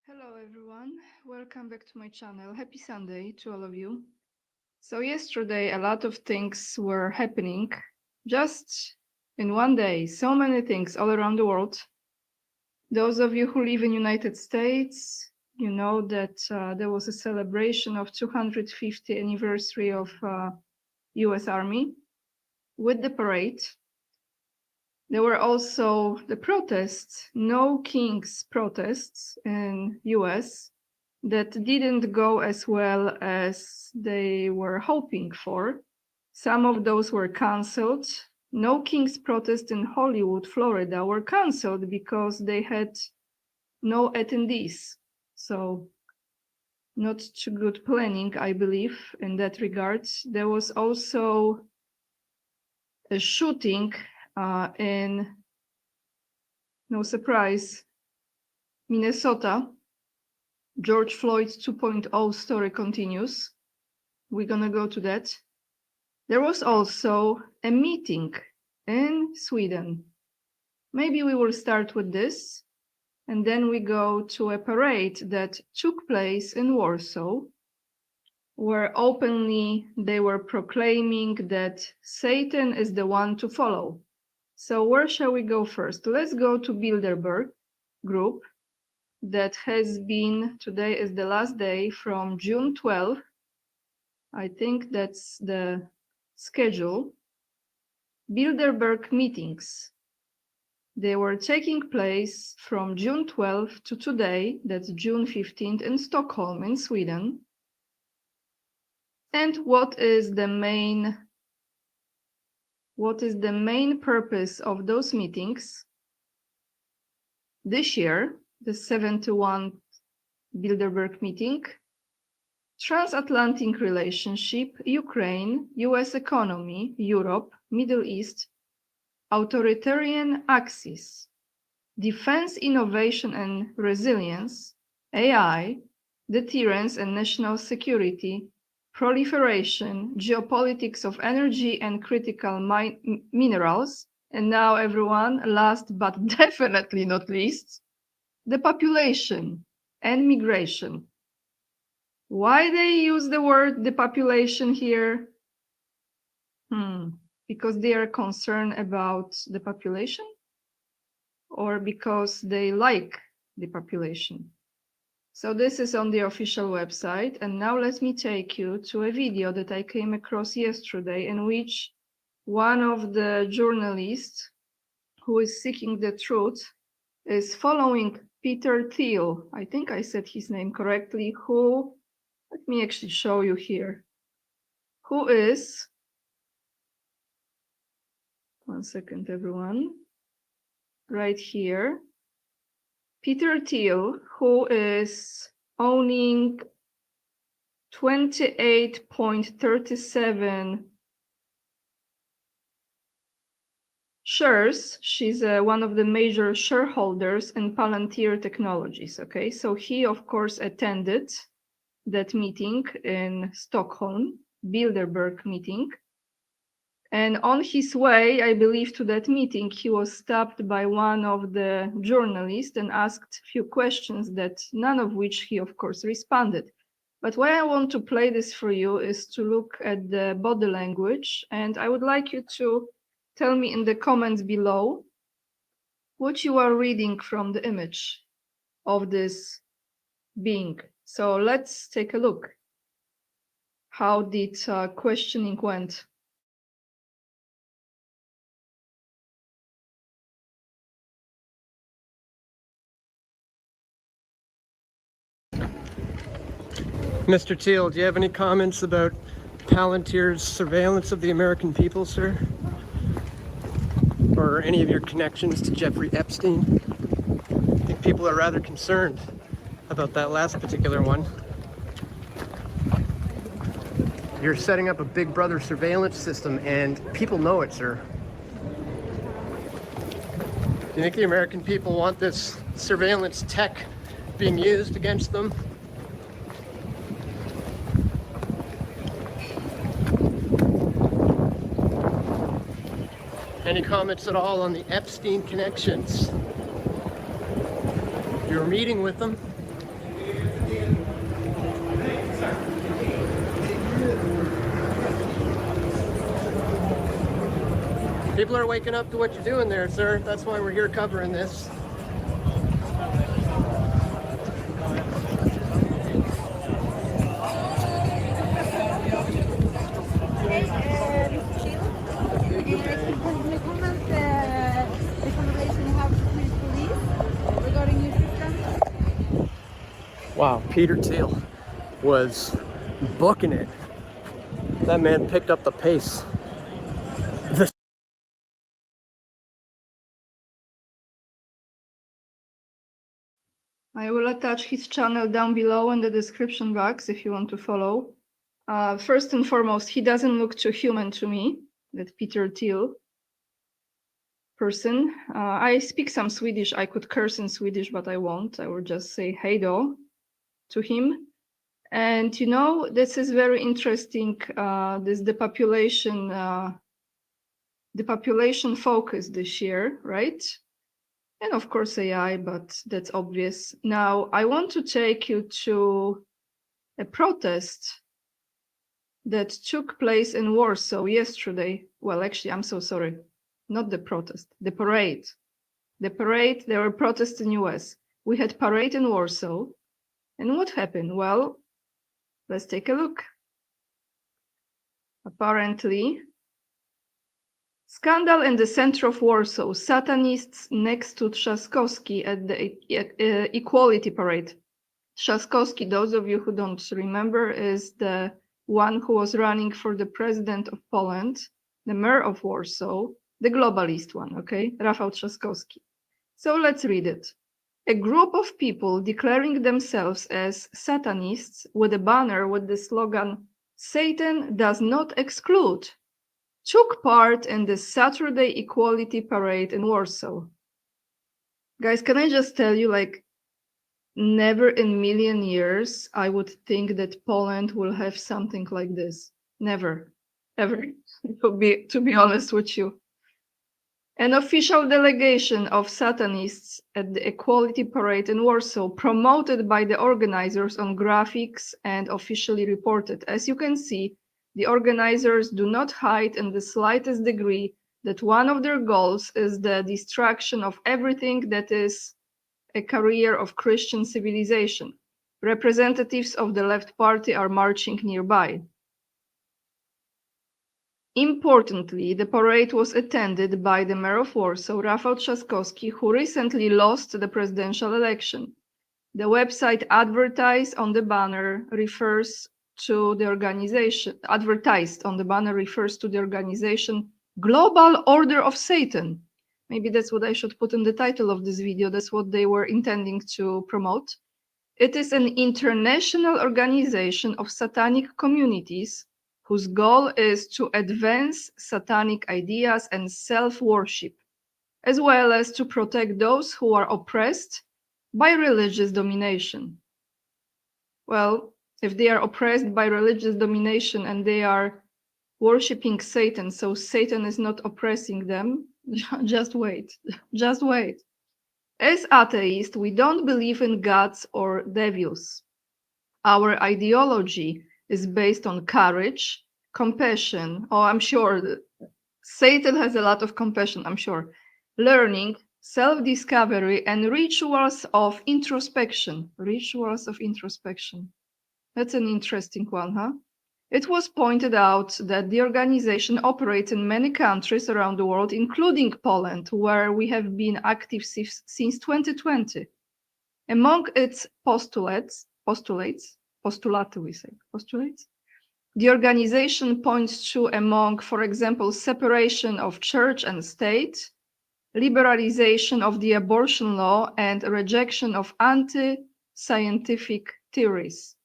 Hello everyone, welcome back to my channel. Happy Sunday to all of you. So yesterday a lot of things were happening just in one day, so many things all around the world. Those of you who live in United States, you know that there was a celebration of 250th anniversary of US Army with the parade. There were also the protests, no kings protests in US that didn't go as well as they were hoping for. Some of those were canceled. No kings protests in Hollywood, Florida were canceled because they had no attendees. So not too good planning, I believe, in that regard. There was also a shooting in, no surprise, Minnesota. George Floyd 2.0 story continues. We're gonna go to that. There was also a meeting in Sweden. Maybe we will start with this, and then we go to a parade that took place in Warsaw, where openly they were proclaiming that Satan is the one to follow. So where shall we go first? Let's go to Bilderberg group that has been, today is the last day, from June 12th. I think that's the schedule. Bilderberg meetings. They were taking place from June 12th to today, that's June 15th, in Stockholm, in Sweden. And what is the main purpose of those meetings? This year, the 71st Bilderberg meeting, transatlantic relationship, Ukraine, US economy, Europe, Middle East, authoritarian axis, defense, innovation and resilience, AI, deterrence and national security, proliferation, geopolitics of energy and critical minerals, and now everyone, last but definitely not least, depopulation and migration. Why they use the word depopulation here? Because they are concerned about the population, or because they like the population? So this is on the official website, and now let me take you to a video that I came across yesterday, in which one of the journalists who is seeking the truth is following Peter Thiel. I think I said his name correctly, who, let me actually show you here, who is, one second everyone, right here, Peter Thiel, who is owning 28.37 shares. She's one of the major shareholders in Palantir Technologies. Okay, so he of course attended that meeting in Stockholm, Bilderberg meeting. And on his way, I believe, to that meeting, he was stopped by one of the journalists and asked a few questions, that none of which he, of course, responded. But why I want to play this for you is to look at the body language. And I would like you to tell me in the comments below what you are reading from the image of this being. So let's take a look. How did questioning went? Mr. Thiel, do you have any comments about Palantir's surveillance of the American people, sir? Or any of your connections to Jeffrey Epstein? I think people are rather concerned about that last particular one. You're setting up a Big Brother surveillance system, and people know it, sir. Do you think the American people want this surveillance tech being used against them? Any comments at all on the Epstein connections? You were meeting with them. People are waking up to what you're doing there, sir. That's why we're here covering this. Hey, Mr. Thiel, can you comment the conversation you have with the Swedish police regarding your system? Wow, Peter Thiel was booking it. That man picked up the pace. I will attach his channel down below in the description box if you want to follow. First and foremost, he doesn't look too human to me, that Peter Thiel person. I speak some Swedish. I could curse in Swedish, but I won't. I will just say hej då to him. And you know, this is very interesting, this depopulation focus this year, right? And of course AI, but that's obvious. Now, I want to take you to a protest that took place in Warsaw yesterday. Well, actually, I'm so sorry. Not the protest, the parade. The parade, there were protests in US. We had parade in Warsaw. And what happened? Well, let's take a look. Apparently, scandal in the center of Warsaw. Satanists next to Trzaskowski at the Equality Parade. Trzaskowski, those of you who don't remember, is the one who was running for the president of Poland, the mayor of Warsaw, the globalist one, okay? Rafał Trzaskowski. So let's read it. A group of people declaring themselves as Satanists with a banner with the slogan, Satan does not exclude, took part in the Saturday Equality Parade in Warsaw. Guys, can I just tell you, like, never in a million years I would think that Poland will have something like this. Never, ever, to be honest with you. An official delegation of Satanists at the Equality Parade in Warsaw, promoted by the organizers on graphics and officially reported. As you can see, the organizers do not hide in the slightest degree that one of their goals is the destruction of everything that is a carrier of Christian civilization. Representatives of the left party are marching nearby. Importantly, the parade was attended by the mayor of Warsaw, Rafał Trzaskowski, who recently lost the presidential election. The website advertised on the banner refers to the organization Global Order of Satan. Maybe that's what I should put in the title of this video. That's what they were intending to promote. It is an international organization of satanic communities whose goal is to advance satanic ideas and self-worship, as well as to protect those who are oppressed by religious domination. Well, if they are oppressed by religious domination and they are worshipping Satan, so Satan is not oppressing them, just wait, just wait. As atheists, we don't believe in gods or devils. Our ideology is based on courage, compassion. Oh, I'm sure Satan has a lot of compassion, I'm sure. Learning, self-discovery, and rituals of introspection. Rituals of introspection. That's an interesting one, huh? It was pointed out that the organization operates in many countries around the world, including Poland, where we have been active since 2020. Among its postulates, the organization points to, among, for example, separation of church and state, liberalization of the abortion law, and rejection of anti-scientific theories.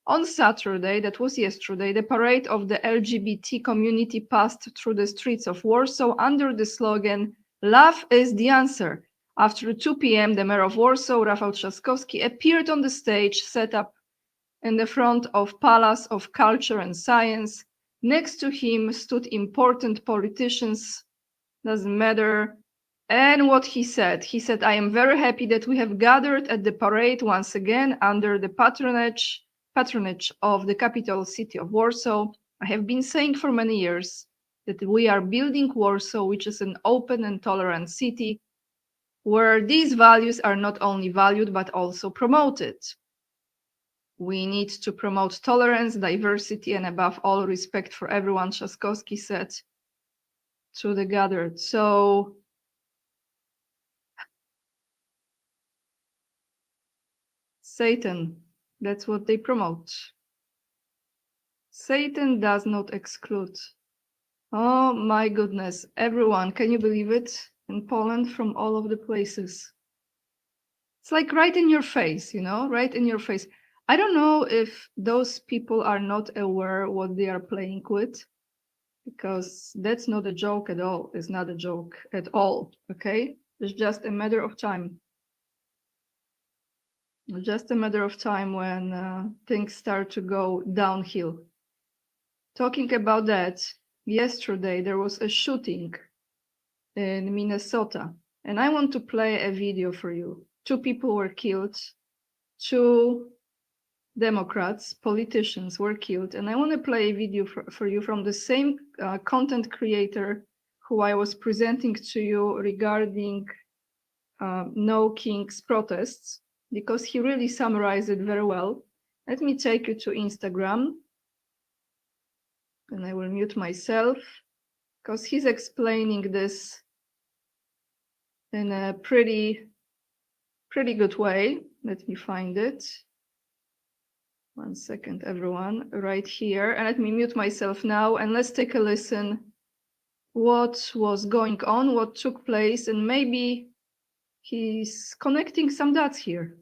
On Saturday, that was yesterday, the parade of the LGBT community passed through the streets of Warsaw under the slogan, "Love is the answer." After 2 p.m., the mayor of Warsaw, Rafał Trzaskowski, appeared on the stage set up in the front of Palace of Culture and Science. Next to him stood important politicians, doesn't matter. And what he said, "I am very happy that we have gathered at the parade once again under the patronage of the capital city of Warsaw. I have been saying for many years, that we are building Warsaw, which is an open and tolerant city, where these values are not only valued, but also promoted. We need to promote tolerance, diversity, and above all, respect for everyone, Trzaskowski said to the gathered. So Satan, that's what they promote. Satan does not exclude. Oh my goodness, everyone, can you believe it? In Poland, from all of the places. It's like right in your face, you know, right in your face. I don't know if those people are not aware what they are playing with, because that's not a joke at all. It's not a joke at all, okay? It's just a matter of time. Just a matter of time when things start to go downhill. Talking about that, yesterday there was a shooting in Minnesota, and I want to play a video for you. 2 people were killed, 2 Democrats, politicians were killed, and I want to play a video for you from the same content creator who I was presenting to you regarding No Kings protests, because he really summarized it very well. Let me take you to Instagram, and I will mute myself, because he's explaining this in a pretty good way. Let me find it. 1 second, everyone, right here. And let me mute myself now, and let's take a listen what was going on, what took place, and maybe he's connecting some dots here.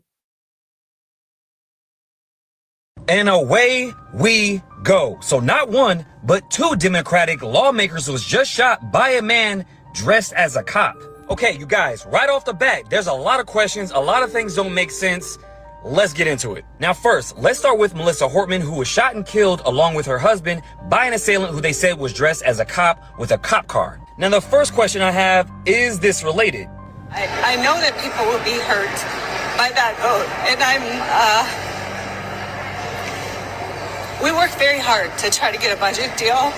And away we go. So not 1, but 2 Democratic lawmakers was just shot by a man dressed as a cop. Okay, you guys, right off the bat, there's a lot of questions, a lot of things don't make sense. Let's get into it. Now first, let's start with Melissa Hortman, who was shot and killed along with her husband by an assailant who they said was dressed as a cop with a cop car. Now the first question I have, is this related? I know that people will be hurt by that vote, and we worked very hard to try to get a budget deal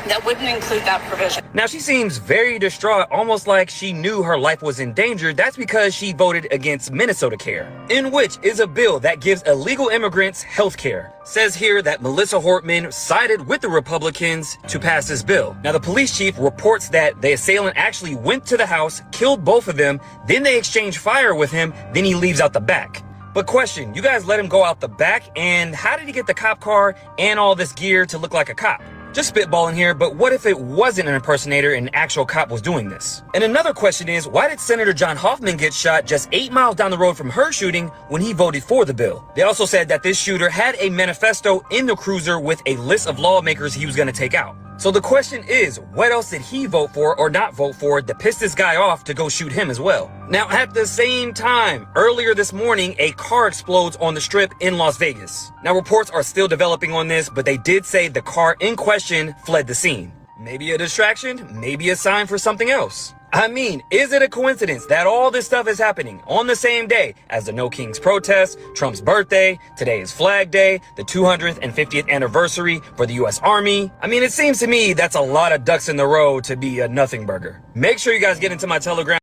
that wouldn't include that provision. Now she seems very distraught, almost like she knew her life was in danger. That's because she voted against Minnesota Care, in which is a bill that gives illegal immigrants health care. Says here that Melissa Hortman sided with the Republicans to pass this bill. Now the police chief reports that the assailant actually went to the house, killed both of them, then they exchanged fire with him, then he leaves out the back. But question, you guys let him go out the back, and how did he get the cop car and all this gear to look like a cop? Just spitballing here, but what if it wasn't an impersonator and an actual cop was doing this? And another question is, why did Senator John Hoffman get shot just 8 miles down the road from her shooting when he voted for the bill? They also said that this shooter had a manifesto in the cruiser with a list of lawmakers he was going to take out. So the question is, what else did he vote for or not vote for to piss this guy off to go shoot him as well? Now, at the same time, earlier this morning, a car explodes on the Strip in Las Vegas. Now, reports are still developing on this, but they did say the car in question fled the scene. Maybe a distraction, maybe a sign for something else. I mean, is it a coincidence that all this stuff is happening on the same day as the No Kings protest, Trump's birthday, today is Flag Day, the 250th anniversary for the US Army? I mean, it seems to me that's a lot of ducks in the row to be a nothing burger. Make sure you guys get into my Telegram.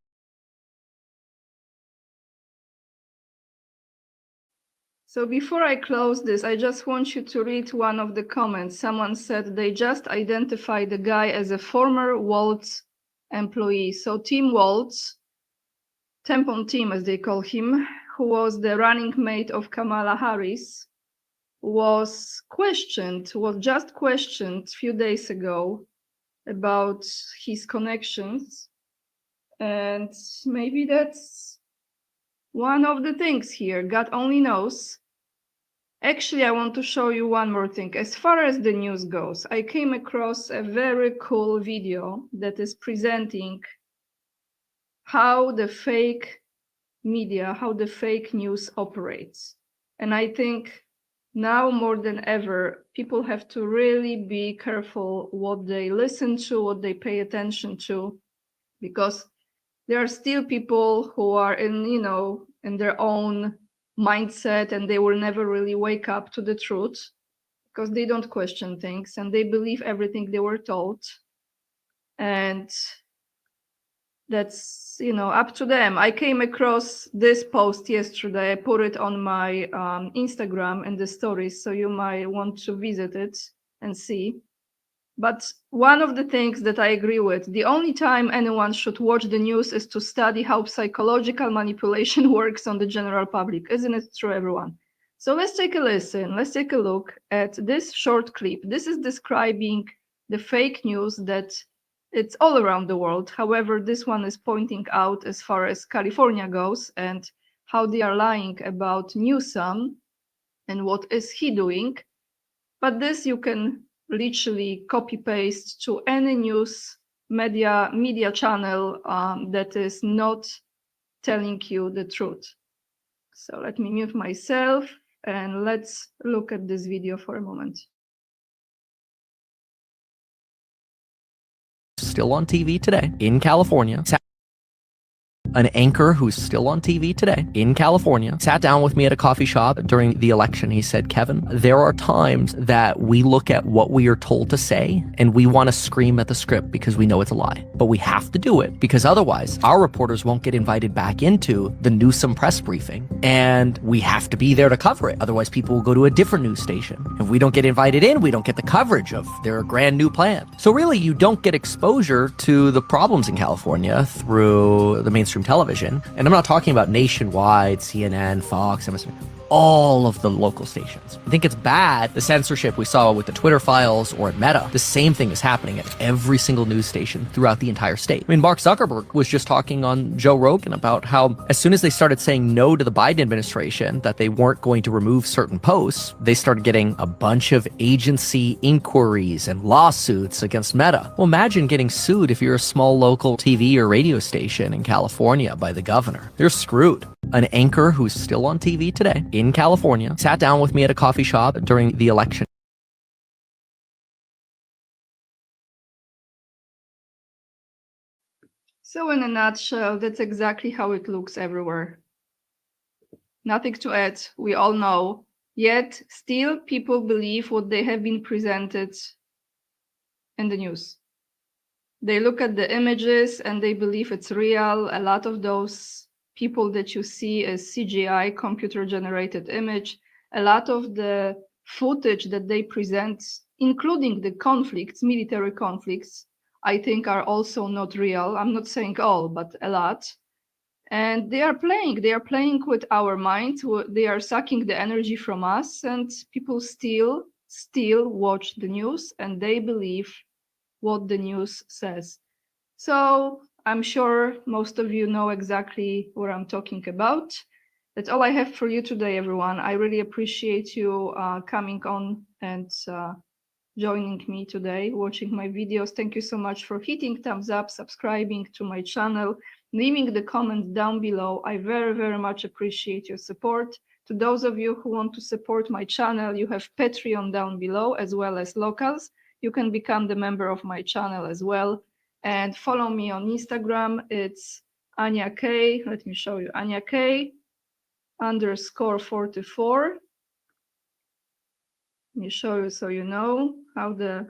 So before I close this, I just want you to read one of the comments. Someone said they just identified the guy as a former Waltz employee. So Tim Waltz, Tampon Tim as they call him, who was the running mate of Kamala Harris, was just questioned a few days ago about his connections. And maybe that's one of the things here. God only knows. Actually, I want to show you one more thing. As far as the news goes, I came across a very cool video that is presenting how the fake media, how the fake news operates. And I think now more than ever, people have to really be careful what they listen to, what they pay attention to, because there are still people who are in their own mindset, and they will never really wake up to the truth, because they don't question things and they believe everything they were told. And that's, up to them. I came across this post yesterday. I put it on my Instagram and the stories, so you might want to visit it and see. But one of the things that I agree with, the only time anyone should watch the news is to study how psychological manipulation works on the general public. Isn't it true, everyone? So let's take a listen. Let's take a look at this short clip. This is describing the fake news that it's all around the world. However, this one is pointing out as far as California goes and how they are lying about Newsom and what is he doing. But this you can literally copy paste to any news media channel that is not telling you the truth. So let me mute myself and let's look at this video for a moment. Still on TV today in California. An anchor who's still on TV today in California sat down with me at a coffee shop during the election. He said, Kevin, there are times that we look at what we are told to say and we want to scream at the script because we know it's a lie. But we have to do it because otherwise our reporters won't get invited back into the Newsom press briefing. And we have to be there to cover it. Otherwise people will go to a different news station. If we don't get invited in, we don't get the coverage of their grand new plan. So really you don't get exposure to the problems in California through the mainstream television. And I'm not talking about nationwide, CNN, Fox, MSNBC, all of the local stations. I think it's bad, the censorship we saw with the Twitter files or at Meta. The same thing is happening at every single news station throughout the entire state. I mean, Mark Zuckerberg was just talking on Joe Rogan about how as soon as they started saying no to the Biden administration, that they weren't going to remove certain posts, they started getting a bunch of agency inquiries and lawsuits against Meta. Well, imagine getting sued if you're a small local TV or radio station in California by the governor. You're screwed. An anchor who's still on TV today in California sat down with me at a coffee shop during the election. So in a nutshell, that's exactly how it looks everywhere. Nothing to add, we all know. Yet still people believe what they have been presented in the news. They look at the images and they believe it's real. A lot of those people that you see as CGI, computer-generated image, a lot of the footage that they present, including the conflicts, military conflicts, I think are also not real. I'm not saying all, but a lot. And they are playing with our mind. They are sucking the energy from us, and people still watch the news and they believe what the news says. So I'm sure most of you know exactly what I'm talking about. That's all I have for you today, everyone. I really appreciate you coming on and joining me today, watching my videos. Thank you so much for hitting thumbs up, subscribing to my channel, leaving the comments down below. I very, very much appreciate your support. To those of you who want to support my channel, you have Patreon down below, as well as locals. You can become the member of my channel as well. And follow me on Instagram. It's Anya K. Let me show you. Anya K _44. Let me show you so you know how the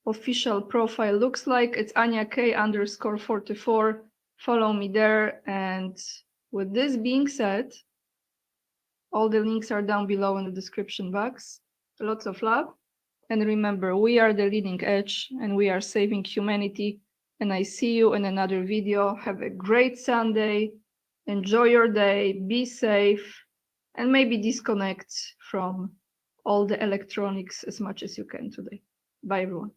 official profile looks like. It's Anya K _44. Follow me there. And with this being said, all the links are down below in the description box. Lots of love. And remember, we are the leading edge and we are saving humanity. And I see you in another video. Have a great Sunday. Enjoy your day. Be safe. And maybe disconnect from all the electronics as much as you can today. Bye, everyone.